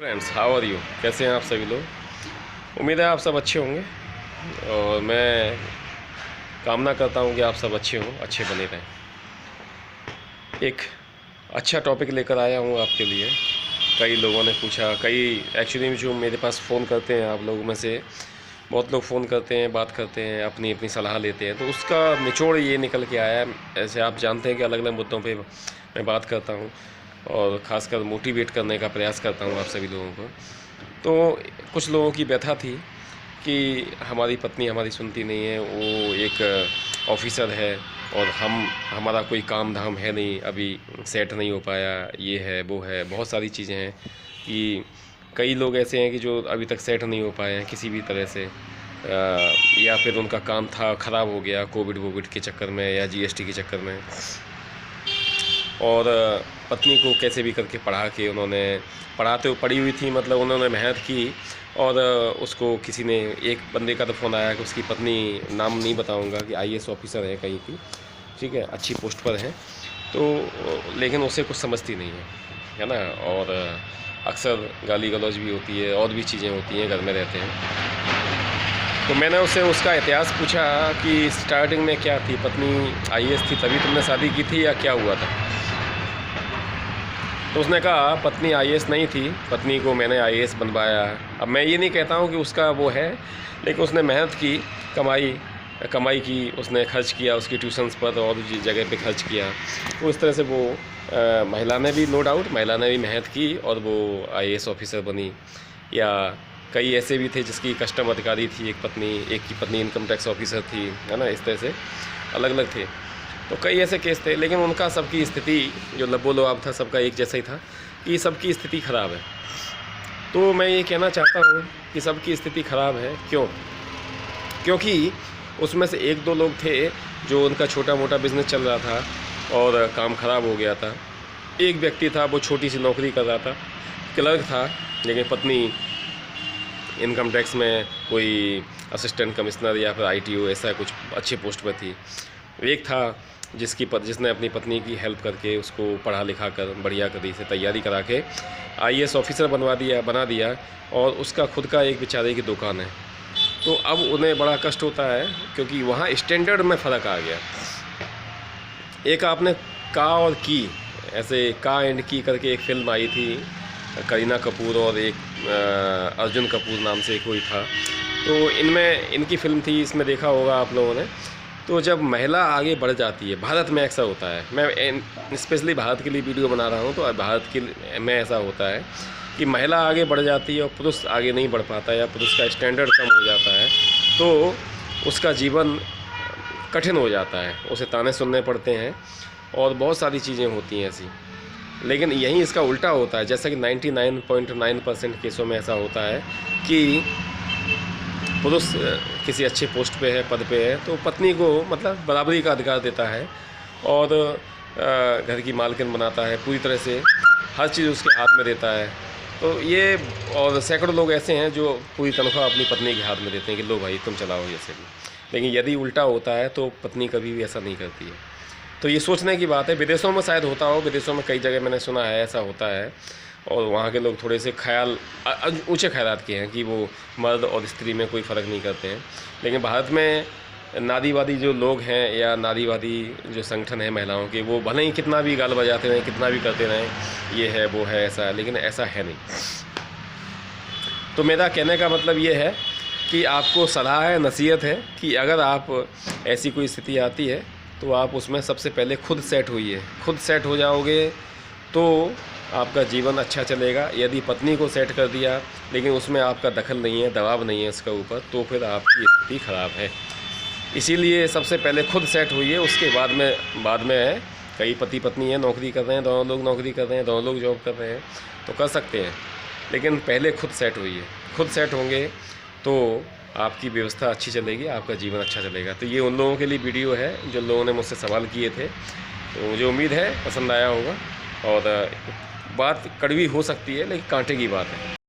Friends, how are you? कैसे हैं आप सभी लोग? उम्मीद है आप सब अच्छे होंगे और मैं कामना करता हूं कि आप सब अच्छे हों, अच्छे बने रहें। एक अच्छा टॉपिक लेकर आया हूं आपके लिए। कई लोगों ने पूछा, कई एक्चुअली जो मेरे पास फ़ोन करते हैं, आप लोगों में से बहुत लोग फ़ोन करते हैं, बात करते हैं, अपनी अपनी सलाह लेते हैं, तो उसका निचोड़ ये निकल के आया है। ऐसे आप जानते हैं कि अलग अलग मुद्दों पे मैं बात करता हूँ और ख़ासकर मोटिवेट करने का प्रयास करता हूँ आप सभी लोगों को। तो कुछ लोगों की व्यथा थी कि हमारी पत्नी हमारी सुनती नहीं है, वो एक ऑफिसर है और हमारा कोई काम धाम है नहीं, अभी सेट नहीं हो पाया, ये है वो है, बहुत सारी चीज़ें हैं कि कई लोग ऐसे हैं कि जो अभी तक सेट नहीं हो पाए हैं किसी भी तरह से, या फिर उनका काम था ख़राब हो गया कोविड के चक्कर में या जीएसटी के चक्कर में, और पत्नी को कैसे भी करके पढ़ा के उन्होंने पढ़ी हुई थी, मतलब उन्होंने मेहनत की और उसको किसी ने, एक बंदे का तो फ़ोन आया कि उसकी पत्नी, नाम नहीं बताऊंगा, कि आईएएस ऑफिसर है कहीं की, ठीक है, अच्छी पोस्ट पर है, तो लेकिन उसे कुछ समझती नहीं है ना, और अक्सर गाली गलौज भी होती है और भी चीज़ें होती हैं, घर में रहते हैं। तो मैंने उससे उसका इतिहास पूछा कि स्टार्टिंग में क्या थी, पत्नी आईएएस थी तभी तुमने शादी की थी या क्या हुआ था? तो उसने कहा पत्नी आईएएस नहीं थी, पत्नी को मैंने आईएएस बनवाया। अब मैं ये नहीं कहता हूँ कि उसका वो है, लेकिन उसने मेहनत की, कमाई की, उसने खर्च किया उसकी ट्यूशन्स पर और जगह पे खर्च किया। तो इस तरह से वो महिला ने भी, नो डाउट, महिला ने भी मेहनत की और वो आईएएस ऑफिसर बनी। या कई ऐसे भी थे जिसकी कस्टम अधिकारी थी एक की पत्नी इनकम टैक्स ऑफिसर थी, है ना, इस तरह से अलग अलग थे। तो कई ऐसे केस थे, लेकिन उनका सबकी स्थिति जो लबो लुआब था, सबका एक जैसा ही था कि सबकी स्थिति ख़राब है। तो मैं ये कहना चाहता हूँ कि सबकी स्थिति ख़राब है क्यों? क्योंकि उसमें से एक दो लोग थे जो उनका छोटा मोटा बिजनेस चल रहा था और काम ख़राब हो गया था। एक व्यक्ति था, वो छोटी सी नौकरी कर रहा था, क्लर्क था, लेकिन पत्नी इनकम टैक्स में कोई असिस्टेंट कमिश्नर या फिर आईटीओ ऐसा कुछ अच्छे पोस्ट पर थी। एक था जिसने अपनी पत्नी की हेल्प करके उसको पढ़ा लिखा कर बढ़िया करी से तैयारी करा के आईएएस ऑफिसर बना दिया, और उसका खुद का एक बेचारे की दुकान है। तो अब उन्हें बड़ा कष्ट होता है क्योंकि वहाँ स्टैंडर्ड में फ़र्क आ गया। एक आपने का और की, ऐसे का एंड की करके एक फ़िल्म आई थी, करीना कपूर और एक अर्जुन कपूर नाम से कोई था, तो इनकी फ़िल्म थी, इसमें देखा होगा आप लोगों ने। तो जब महिला आगे बढ़ जाती है, भारत में ऐसा होता है, मैं स्पेशली भारत के लिए वीडियो बना रहा हूँ, तो भारत के में ऐसा होता है कि महिला आगे बढ़ जाती है और पुरुष आगे नहीं बढ़ पाता या पुरुष का स्टैंडर्ड कम हो जाता है, तो उसका जीवन कठिन हो जाता है, उसे ताने सुनने पड़ते हैं और बहुत सारी चीज़ें होती हैं ऐसी। लेकिन यहीं इसका उल्टा होता है, जैसा कि 99.9% केसों में ऐसा होता है कि पुरुष किसी अच्छे पोस्ट पे है, पद पे है, तो पत्नी को मतलब बराबरी का अधिकार देता है और घर की मालकिन बनाता है, पूरी तरह से हर चीज़ उसके हाथ में देता है। तो ये, और सैकड़ों लोग ऐसे हैं जो पूरी तनख्वाह अपनी पत्नी के हाथ में देते हैं कि लो भाई तुम चलाओ जैसे भी। लेकिन यदि उल्टा होता है तो पत्नी कभी भी ऐसा नहीं करती है। तो ये सोचने की बात है, विदेशों में शायद होता हो, विदेशों में कई जगह मैंने सुना है ऐसा होता है, और वहाँ के लोग थोड़े से ऊंचे ख्यालात के हैं कि वो मर्द और स्त्री में कोई फ़र्क नहीं करते हैं। लेकिन भारत में नारीवादी जो लोग हैं या नारीवादी जो संगठन है महिलाओं के, वो भले ही कितना भी गाल बजाते रहें, कितना भी करते रहें, ये है वो है ऐसा है, लेकिन ऐसा है नहीं। तो मेरा कहने का मतलब ये है कि आपको सलाह है, नसीहत है कि अगर आप ऐसी कोई स्थिति आती है तो आप उसमें सबसे पहले खुद सेट होइए। खुद सेट हो जाओगे तो आपका जीवन अच्छा चलेगा। यदि पत्नी को सेट कर दिया लेकिन उसमें आपका दखल नहीं है, दबाव नहीं है इसका ऊपर, तो फिर आपकी स्थिति ख़राब है। इसीलिए सबसे पहले खुद सेट होइए, उसके बाद में है, कई पति पत्नी हैं, नौकरी कर रहे हैं, दोनों लोग नौकरी कर रहे हैं, दोनों लोग जॉब कर रहे हैं, तो कर सकते हैं, लेकिन पहले खुद सेट होइए। खुद सेट होंगे तो आपकी व्यवस्था अच्छी चलेगी, आपका जीवन अच्छा चलेगा। तो ये उन लोगों के लिए वीडियो है जो लोगों ने मुझसे सवाल किए थे, तो मुझे उम्मीद है पसंद आया होगा। और बात कड़वी हो सकती है लेकिन कांटे की बात है।